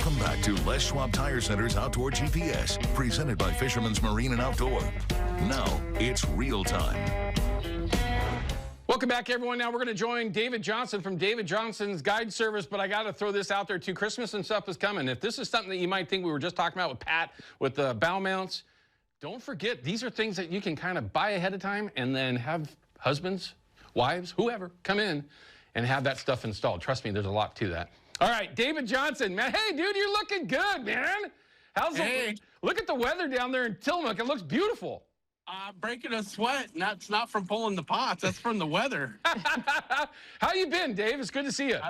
Welcome back to Les Schwab Tire Center's Outdoor GPS, presented by Fisherman's Marine and Outdoor. Now, it's real time. Welcome back, everyone. Now we're going to join David Johnson from David Johnson's Guide Service, but I got to throw this out there too. Christmas and stuff is coming. If this is something that you might think we were just talking about with Pat, with the bow mounts, don't forget, these are things that you can kind of buy ahead of time and then have husbands, wives, whoever, come in and have that stuff installed. Trust me, there's a lot to that. All right, David Johnson, man. Hey, dude, you're looking good, man. Look at the weather down there in Tillamook. It looks beautiful. Breaking a sweat. That's not from pulling the pots. That's from the weather. How you been, Dave? It's good to see you.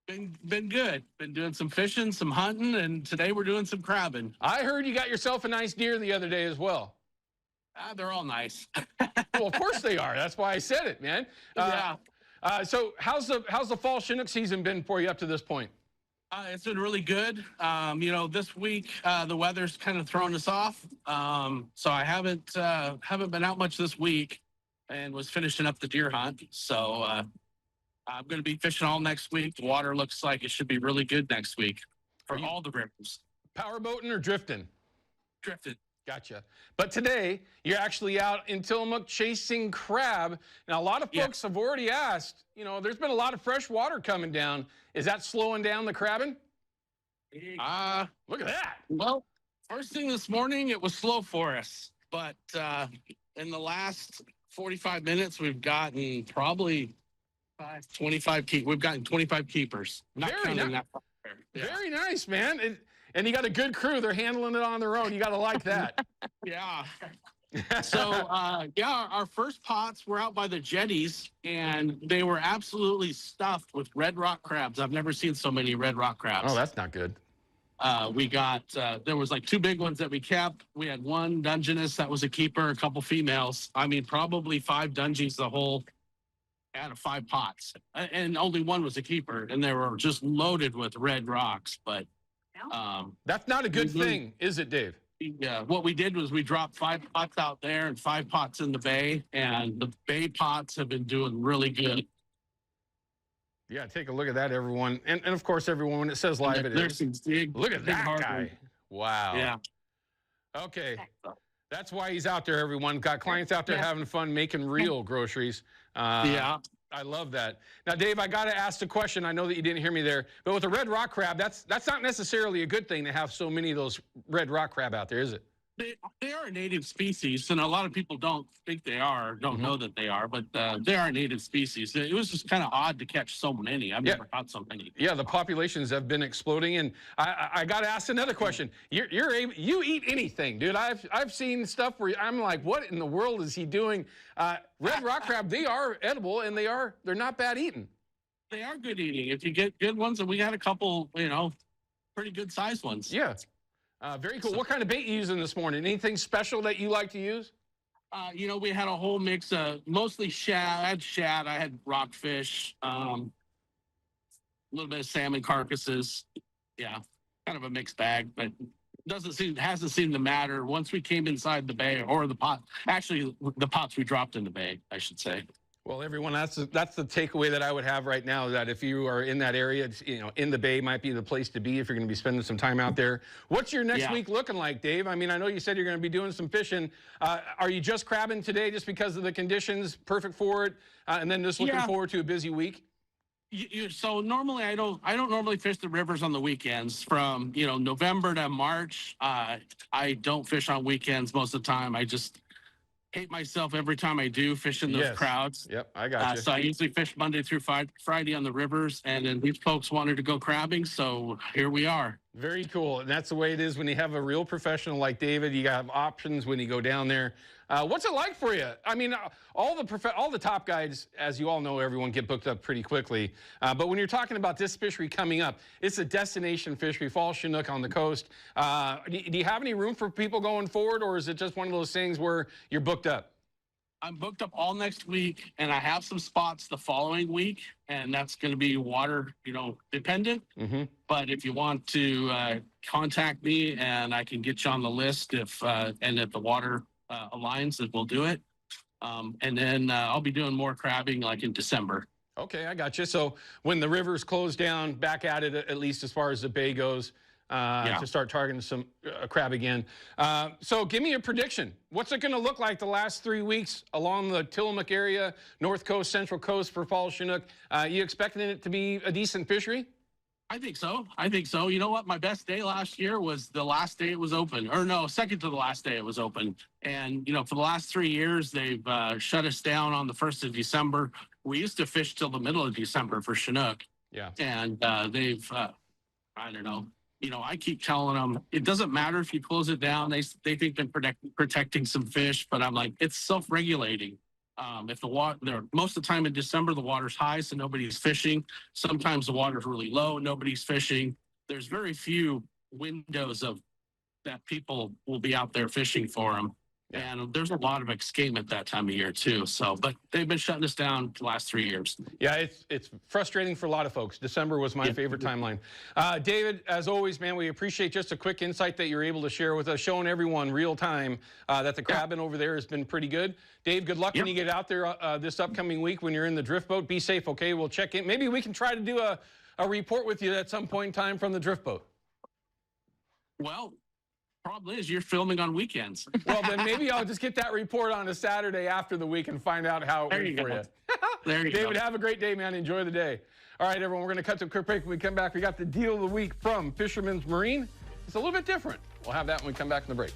Been good. Been doing some fishing, some hunting, and today we're doing some crabbing. I heard you got yourself a nice deer the other day as well. They're all nice. Well, of course they are. That's why I said it, man. Yeah. So how's the fall Chinook season been for you up to this point? It's been really good. This week the weather's kind of thrown us off. So I haven't been out much this week, and was finishing up the deer hunt. So I'm going to be fishing all next week. The water looks like it should be really good next week for all the rivers. Power boating or drifting? Drifting. Gotcha. But today, you're actually out in Tillamook chasing crab. Now, a lot of folks have already asked, there's been a lot of fresh water coming down. Is that slowing down the crabbing? Look at that. Well, first thing this morning, it was slow for us. But in the last 45 minutes, we've gotten probably 25 We've gotten 25 keepers. Very nice. Very nice, man. And you got a good crew. They're handling it on their own. You got to like that. Yeah. So, our first pots were out by the jetties, and they were absolutely stuffed with red rock crabs. I've never seen so many red rock crabs. Oh, that's not good. We got, there was like 2 big ones that we kept. We had one Dungeness that was a keeper, a couple females. I mean, probably 5 Dungies the whole out of 5 pots. And only one was a keeper, and they were just loaded with red rocks. But that's not a good thing, is it, Dave? Yeah. What we did was we dropped 5 pots out there and 5 pots in the bay, and the bay pots have been doing really good. Yeah, take a look at that, everyone. And of course, everyone, when it says live, it is. Look at that guy. Wow. Yeah. Okay. That's why he's out there, everyone. Got clients out there having fun, making real groceries. Yeah. I love that. Now, Dave, I got to ask the question. I know that you didn't hear me there, but with the red rock crab, that's not necessarily a good thing to have so many of those red rock crab out there, is it? They are a native species, and a lot of people don't think they are, don't know that they are, but they are a native species. It was just kind of odd to catch so many. I've never caught so many. Yeah, the populations have been exploding, and I got to ask another question. You eat anything, dude? I've seen stuff where I'm like, what in the world is he doing? Red rock crab, they are edible, and they're not bad eating. They are good eating if you get good ones, and we had a couple, pretty good sized ones. Yeah. Very cool. What kind of bait you using this morning? Anything special that you like to use? We had a whole mix of mostly shad. I had rockfish, a little bit of salmon carcasses. Yeah, kind of a mixed bag, but hasn't seemed to matter once we came inside the bay or the pot. Actually, the pots we dropped in the bay, I should say. Well, everyone, that's the takeaway that I would have right now, that if you are in that area, in the bay might be the place to be if you're going to be spending some time out there. What's your next week looking like, Dave? I mean, I know you said you're going to be doing some fishing. Are you just crabbing today just because of the conditions, perfect for it, and then just looking forward to a busy week? So normally I don't normally fish the rivers on the weekends. From November to March, I don't fish on weekends most of the time. I just hate myself every time I do fish in those crowds. Yep, I got you. So I usually fish Monday through Friday on the rivers, and then these folks wanted to go crabbing, so here we are. Very cool, and that's the way it is when you have a real professional like David. You have options when you go down there. What's it like for you? I mean, all the top guides, as you all know, everyone get booked up pretty quickly. But when you're talking about this fishery coming up, it's a destination fishery, fall Chinook on the coast. Do you have any room for people going forward, or is it just one of those things where you're booked up? I'm booked up all next week, and I have some spots the following week, and that's going to be water, dependent. But if you want to contact me, and I can get you on the list if the water aligns, that we'll do it. And then I'll be doing more crabbing like in December. Okay, I got you. So when the rivers close down, back at it, at least as far as the bay goes, to start targeting some crab again. So give me a prediction. What's it going to look like the last 3 weeks along the Tillamook area, North Coast, Central Coast for fall Chinook? You expecting it to be a decent fishery? I think so. I think so. You know what? My best day last year was the last day it was open. Or no, second to the last day it was open. And, you know, for the last 3 years, they've shut us down on the 1st of December. We used to fish till the middle of December for Chinook. Yeah. And they've, I don't know. You know, I keep telling them, it doesn't matter if you close it down. They think they're protecting some fish, but I'm like, it's self-regulating. If the water, most of the time in December, the water's high, so nobody's fishing. Sometimes the water's really low, nobody's fishing. There's very few windows of that people will be out there fishing for them. Yeah. And there's a lot of escapement that time of year too. So, but they've been shutting us down the last 3 years. Yeah, it's frustrating for a lot of folks. December was my favorite timeline. David, as always, man, we appreciate just a quick insight that you're able to share with us, showing everyone real time that the crabbing over there has been pretty good. Dave, good luck when you get out there this upcoming week when you're in the drift boat. Be safe, okay? We'll check in. Maybe we can try to do a report with you at some point in time from the drift boat. Well, problem is you're filming on weekends. Well, then maybe I'll just get that report on a Saturday after the week and find out how it went for you. There you David, go. have a great day, man. Enjoy the day. All right, everyone, we're going to cut to a quick break. When we come back, we got the deal of the week from Fisherman's Marine. It's a little bit different. We'll have that when we come back from the break.